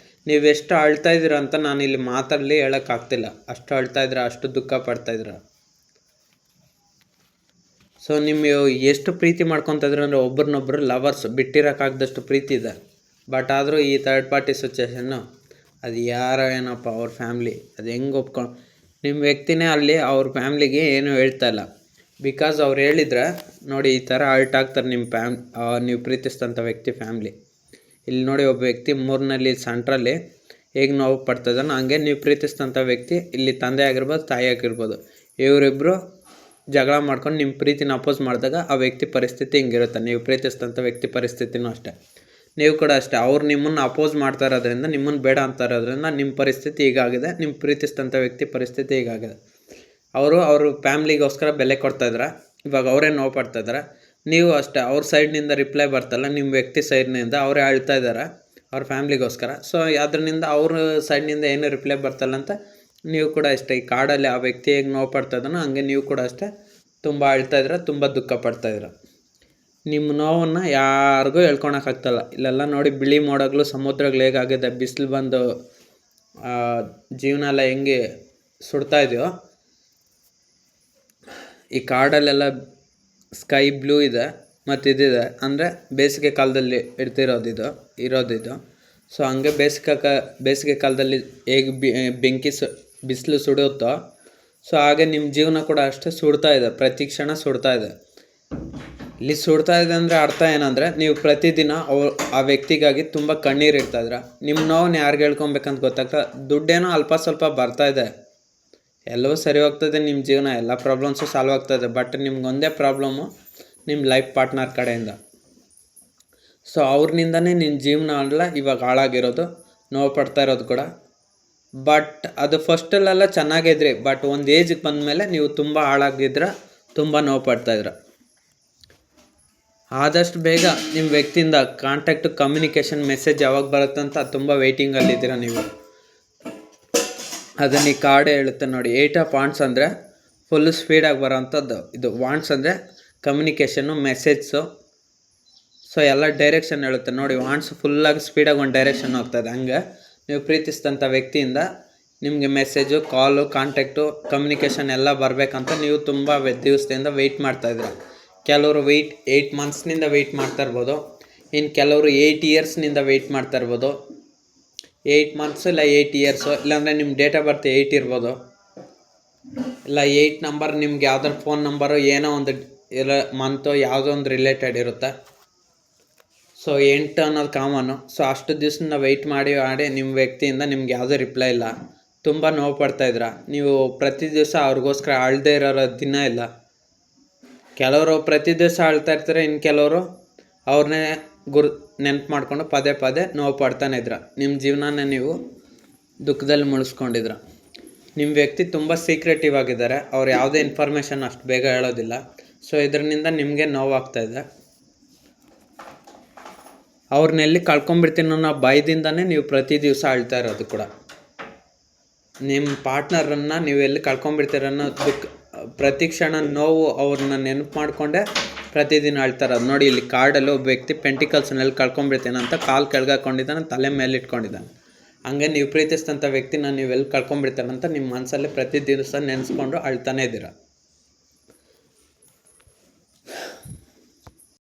Speaker 1: ನೀವೆಷ್ಟು ಅಳ್ತಾಯಿದ್ದೀರ ಅಂತ ನಾನು ಇಲ್ಲಿ ಮಾತಲ್ಲಿ ಹೇಳೋಕ್ಕಾಗ್ತಿಲ್ಲ. ಅಷ್ಟು ಅಳ್ತಾಯಿದ್ದೀರ, ಅಷ್ಟು ದುಃಖ ಪಡ್ತಾಯಿದ್ದೀರ. ಸೊ ನಿಮ್ಮ ಎಷ್ಟು ಪ್ರೀತಿ ಮಾಡ್ಕೊತಿದ್ರೆ ಅಂದರೆ ಒಬ್ರನ್ನೊಬ್ರು ಲವರ್ಸ್ ಬಿಟ್ಟಿರೋಕ್ಕಾಗ್ದಷ್ಟು ಪ್ರೀತಿ ಇದೆ. ಬಟ್ ಆದರೂ ಈ ಥರ್ಡ್ ಪಾರ್ಟಿ ಸಿಚುವೇಶನ್ನು ಅದು ಯಾರೋ ಏನಪ್ಪ ಅವ್ರ ಫ್ಯಾಮ್ಲಿ ಅದು ಹೆಂಗೆ ಒಪ್ಕೊಂಡು ನಿಮ್ಮ ವ್ಯಕ್ತಿನೇ ಅಲ್ಲಿ ಅವ್ರ ಫ್ಯಾಮ್ಲಿಗೆ ಏನೂ ಹೇಳ್ತಾಯಿಲ್ಲ. ಬಿಕಾಸ್ ಅವ್ರು ಹೇಳಿದ್ರೆ ನೋಡಿ ಈ ಥರ ಹರ್ಟ್ ಆಗ್ತಾರೆ ನಿಮ್ಮ ನೀವು ಪ್ರೀತಿಸಿದಂಥ ವ್ಯಕ್ತಿ ಫ್ಯಾಮ್ಲಿ. ಇಲ್ಲಿ ನೋಡಿ ಒಬ್ಬ ವ್ಯಕ್ತಿ ಮೂರನಲ್ಲಿ ಸೆಂಟ್ರಲ್ಲಿ ಹೇಗೆ ನೋವು ಪಡ್ತಾಯಿದ್ದಾನೋ ಹಂಗೆ ನೀವು ಪ್ರೀತಿಸಿದಂಥ ವ್ಯಕ್ತಿ ಇಲ್ಲಿ ತಂದೆ ಆಗಿರ್ಬೋದು, ತಾಯಿ ಆಗಿರ್ಬೋದು, ಇವರಿಬ್ಬರು ಜಗಳ ಮಾಡ್ಕೊಂಡು ನಿಮ್ಮ ಪ್ರೀತಿನ ಅಪೋಸ್ ಮಾಡಿದಾಗ ಆ ವ್ಯಕ್ತಿ ಪರಿಸ್ಥಿತಿ ಹಿಂಗಿರುತ್ತೆ. ನೀವು ಪ್ರೀತಿಸಿದಂಥ ವ್ಯಕ್ತಿ ಪರಿಸ್ಥಿತಿನೂ ಅಷ್ಟೇ. ನೀವು ಕೂಡ ಅಷ್ಟೇ, ಅವ್ರು ನಿಮ್ಮನ್ನು ಅಪೋಸ್ ಮಾಡ್ತಾ ಇರೋದ್ರಿಂದ, ನಿಮ್ಮನ್ನು ಬೇಡ ಅಂತ ಇರೋದ್ರಿಂದ ನಿಮ್ಮ ಪರಿಸ್ಥಿತಿ ಹೀಗಾಗಿದೆ, ನಿಮ್ಮ ಪ್ರೀತಿಸಿದಂಥ ವ್ಯಕ್ತಿ ಪರಿಸ್ಥಿತಿ ಹೀಗಾಗಿದೆ. ಅವ್ರ ಫ್ಯಾಮ್ಲಿಗೋಸ್ಕರ ಬೆಲೆ ಕೊಡ್ತಾಯಿದ್ದಾರೆ. ಇವಾಗ ಅವರೇ ನೋವು ಪಡ್ತಾಯಿದ್ದಾರೆ. ನೀವು ಅಷ್ಟೇ, ಅವ್ರ ಸೈಡ್ನಿಂದ ರಿಪ್ಲೈ ಬರ್ತಲ್ಲ, ನಿಮ್ಮ ವ್ಯಕ್ತಿ ಸೈಡ್ನಿಂದ ಅವರೇ ಅಳ್ತಾ ಇದ್ದಾರೆ ಅವ್ರ ಫ್ಯಾಮ್ಲಿಗೋಸ್ಕರ. ಸೊ ಅದರಿಂದ ಅವ್ರ ಸೈಡ್ನಿಂದ ಏನು ರಿಪ್ಲೈ ಬರ್ತಲ್ಲ ಅಂತ ನೀವು ಕೂಡ ಅಷ್ಟೇ ಈ ಕಾಡಲ್ಲಿ ಆ ವ್ಯಕ್ತಿ ಹೇಗೆ ನೋವು ಪಡ್ತಾಯಿದ್ದಾನೋ ಹಂಗೆ ನೀವು ಕೂಡ ಅಷ್ಟೇ ತುಂಬ ಅಳ್ತಾಯಿದ್ದೀರ, ತುಂಬ ದುಃಖ ಪಡ್ತಾಯಿದ್ದೀರ. ನಿಮ್ಮ ನೋವನ್ನು ಯಾರಿಗೂ ಹೇಳ್ಕೊಳಕ್ಕಾಗ್ತಲ್ಲ. ಇಲ್ಲೆಲ್ಲ ನೋಡಿ ಬಿಳಿ ಮೋಡಗಳು, ಸಮುದ್ರಗಳು ಹೇಗಾಗಿದೆ, ಬಿಸಿಲು ಬಂದು ಜೀವನ ಎಲ್ಲ ಹೆಂಗೆ ಸುಡ್ತಾ ಇದೆಯೋ, ಈ ಕಾಡಲ್ಲೆಲ್ಲ ಸ್ಕೈ ಬ್ಲೂ ಇದೆ ಮತ್ತು ಇದಿದೆ. ಅಂದರೆ ಬೇಸಿಗೆ ಕಾಲದಲ್ಲಿ ಇರೋದಿದು. ಸೊ ಹಂಗೆ ಬೇಸಿಗೆ ಕಾಲದಲ್ಲಿ ಹೇಗೆ ಬೆಂಕಿ ಬಿಸಿಲು ಸುಡುತ್ತೋ, ಸೊ ಹಾಗೆ ನಿಮ್ಮ ಜೀವನ ಕೂಡ ಅಷ್ಟೇ ಸುಡ್ತಾ ಇದೆ, ಪ್ರತಿ ಕ್ಷಣ ಸುಡ್ತಾ ಇದೆ. ಇಲ್ಲಿ ಸುಡ್ತಾ ಇದೆ ಅಂದರೆ ಅರ್ಥ ಏನಂದರೆ ನೀವು ಪ್ರತಿದಿನ ಆ ವ್ಯಕ್ತಿಗಾಗಿ ತುಂಬ ಕಣ್ಣೀರು ಇಡ್ತಾಯಿದ್ರ. ನಿಮ್ಮ ನೋವನ್ನು ಯಾರಿಗೆ ಹೇಳ್ಕೊಬೇಕಂತ ಗೊತ್ತಾಗ್ತಾ, ದುಡ್ಡೇನೋ ಅಲ್ಪ ಸ್ವಲ್ಪ ಬರ್ತಾಯಿದೆ, ಎಲ್ಲವೂ ಸರಿ ಹೋಗ್ತದೆ, ನಿಮ್ಮ ಜೀವನ ಎಲ್ಲ ಪ್ರಾಬ್ಲಮ್ಸು ಸಾಲ್ವ್ ಆಗ್ತದೆ. ಬಟ್ ನಿಮ್ಗೊಂದೇ ಪ್ರಾಬ್ಲಮ್ಮು ನಿಮ್ಮ ಲೈಫ್ ಪಾರ್ಟ್ನರ್ ಕಡೆಯಿಂದ. ಸೊ ಅವ್ರನಿಂದನೇ ನಿಮ್ಮ ಜೀವನ ಅಲ್ಲ ಇವಾಗ ಹಾಳಾಗಿರೋದು, ನೋವು ಪಡ್ತಾ ಇರೋದು ಕೂಡ. ಬಟ್ ಅದು ಫಸ್ಟಲ್ಲೆಲ್ಲ ಚೆನ್ನಾಗಿದ್ರಿ, ಬಟ್ ಒಂದು ಏಜಿಗೆ ಬಂದಮೇಲೆ ನೀವು ತುಂಬ ಹಾಳಾಗಿದ್ರ, ತುಂಬ ನೋವು ಪಡ್ತಾಯಿದ್ರ. ಆದಷ್ಟು ಬೇಗ ನಿಮ್ಮ ವ್ಯಕ್ತಿಯಿಂದ ಕಾಂಟ್ಯಾಕ್ಟು, ಕಮ್ಯುನಿಕೇಷನ್, ಮೆಸೇಜ್ ಯಾವಾಗ ಬರುತ್ತೆ ಅಂತ ತುಂಬ ವೆಯ್ಟಿಂಗಲ್ಲಿದ್ದೀರ ನೀವು. ಅದನ್ನು ಈ ಕಾರ್ಡೇ ಹೇಳುತ್ತೆ ನೋಡಿ. 8 ಆಫ್ ವಾಂಡ್ಸ್ ಅಂದರೆ ಫುಲ್ಲು ಸ್ಪೀಡಾಗಿ ಬರೋವಂಥದ್ದು. ಇದು ವಾಂಡ್ಸ್ ಅಂದರೆ ಕಮ್ಯುನಿಕೇಷನ್ನು, ಮೆಸೇಜ್ಸು, ಸೊ ಎಲ್ಲ ಡೈರೆಕ್ಷನ್ ಹೇಳುತ್ತೆ ನೋಡಿ. ವಾಂಡ್ಸ್ ಫುಲ್ಲಾಗಿ ಸ್ಪೀಡಾಗಿ ಒಂದು ಡೈರೆಕ್ಷನ್ ಹೋಗ್ತಾಯಿದೆ. ಹಂಗೆ ನೀವು ಪ್ರೀತಿಸಿದಂಥ ವ್ಯಕ್ತಿಯಿಂದ ನಿಮಗೆ ಮೆಸೇಜು, ಕಾಲು, ಕಾಂಟ್ಯಾಕ್ಟು, ಕಮ್ಯುನಿಕೇಷನ್ ಎಲ್ಲ ಬರಬೇಕಂತ ನೀವು ತುಂಬ ದಿವಸದಿಂದ ವೆಯ್ಟ್ ಮಾಡ್ತಾಯಿದ್ದೀರ. ಕೆಲವರು 8 ಮಂತ್ಸ್ನಿಂದ ವೆಯ್ಟ್ ಮಾಡ್ತಾ ಇರ್ಬೋದು, ಇನ್ನು ಕೆಲವರು 8 ಇಯರ್ಸ್ನಿಂದ ವೆಯ್ಟ್ ಮಾಡ್ತಾ ಇರ್ಬೋದು. 8 ಮಂತ್ಸು ಇಲ್ಲ 8 ಇಯರ್ಸು, ಇಲ್ಲಾಂದರೆ ನಿಮ್ಮ ಡೇಟ್ ಆಫ್ ಬರ್ತ್ 8 ಇರ್ಬೋದು, ಇಲ್ಲ 8 ನಂಬರ್ ನಿಮ್ಗೆ ಯಾವ್ದಾರು ಫೋನ್ ನಂಬರು ಏನೋ ಒಂದು ಮಂತು ಯಾವುದೋ ಒಂದು ರಿಲೇಟೆಡ್ ಇರುತ್ತೆ. ಸೊ 8 ಅನ್ನೋದು ಕಾಮನ್ನು. ಸೊ ಅಷ್ಟು ದಿವಸದಿಂದ ವೆಯ್ಟ್ ಮಾಡಿ ನಿಮ್ಮ ವ್ಯಕ್ತಿಯಿಂದ ನಿಮ್ಗೆ ಯಾವುದೇ ರಿಪ್ಲೈ ಇಲ್ಲ, ತುಂಬ ನೋವು ಪಡ್ತಾಯಿದ್ರ. ನೀವು ಪ್ರತಿ ದಿವಸ ಅವ್ರಿಗೋಸ್ಕರ ಅಳದೇ ಇರೋ ದಿನ ಇಲ್ಲ. ಕೆಲವರು ಪ್ರತಿ ದಿವಸ ಅಳ್ತಾ ಇರ್ತಾರೆ, ಇನ್ನು ಕೆಲವರು ಅವ್ರನ್ನೇ ನೆನಪು ಮಾಡಿಕೊಂಡು ಪದೇ ಪದೇ ನೋವು ಪಡ್ತಾನೆ ಇದ್ರ. ನಿಮ್ಮ ಜೀವನನೇ ನೀವು ದುಃಖದಲ್ಲಿ ಮುಳಿಸ್ಕೊಂಡಿದ್ರ. ನಿಮ್ಮ ವ್ಯಕ್ತಿ ತುಂಬ ಸೀಕ್ರೆಟಿವ್ ಆಗಿದ್ದಾರೆ, ಅವ್ರು ಯಾವುದೇ ಇನ್ಫಾರ್ಮೇಷನ್ ಅಷ್ಟು ಬೇಗ ಹೇಳೋದಿಲ್ಲ. ಸೊ ಇದರಿಂದ ನಿಮಗೆ ನೋವಾಗ್ತಾಯಿದೆ. ಅವ್ರನ್ನೆಲ್ಲಿ ಕಳ್ಕೊಂಬಿಡ್ತೀನಿ ಅನ್ನೋ ಭಯದಿಂದನೇ ನೀವು ಪ್ರತಿ ದಿವಸ ಅಳ್ತಾ ಇರೋದು ಕೂಡ. ನಿಮ್ಮ ಪಾರ್ಟ್ನರನ್ನು ನೀವು ಎಲ್ಲಿ ಕಳ್ಕೊಂಬಿಡ್ತೀರ ಅನ್ನೋ ಪ್ರತಿ ಕ್ಷಣ ನೋವು ಅವ್ರನ್ನ ನೆನಪು ಮಾಡಿಕೊಂಡೆ ಪ್ರತಿದಿನ ಅಳ್ತಾರೆ. ಅದು ನೋಡಿ, ಇಲ್ಲಿ ಕಾರ್ಡಲ್ಲಿ ಒಬ್ಬ ವ್ಯಕ್ತಿ ಪೆಂಟಿಕಲ್ಸ್ನಲ್ಲಿ ಕಳ್ಕೊಂಡ್ಬಿಡ್ತೇನೆ ಅಂತ ಕಾಲು ಕೆಳಗೆ ಹಾಕ್ಕೊಂಡಿದ್ದಾನೆ, ತಲೆ ಮೇಲೆ ಇಟ್ಕೊಂಡಿದ್ದಾನೆ. ಹಂಗೆ ನೀವು ಪ್ರೀತಿಸಿದಂಥ ವ್ಯಕ್ತಿನ ನೀವು ಎಲ್ಲಿ ಕಳ್ಕೊಂಡ್ಬಿಡ್ತಾರಂತ ನಿಮ್ಮ ಮನಸ್ಸಲ್ಲಿ ಪ್ರತಿ ದಿವಸ ನೆನೆಸ್ಕೊಂಡು ಅಳ್ತಾನೆ ಇದ್ದೀರಾ.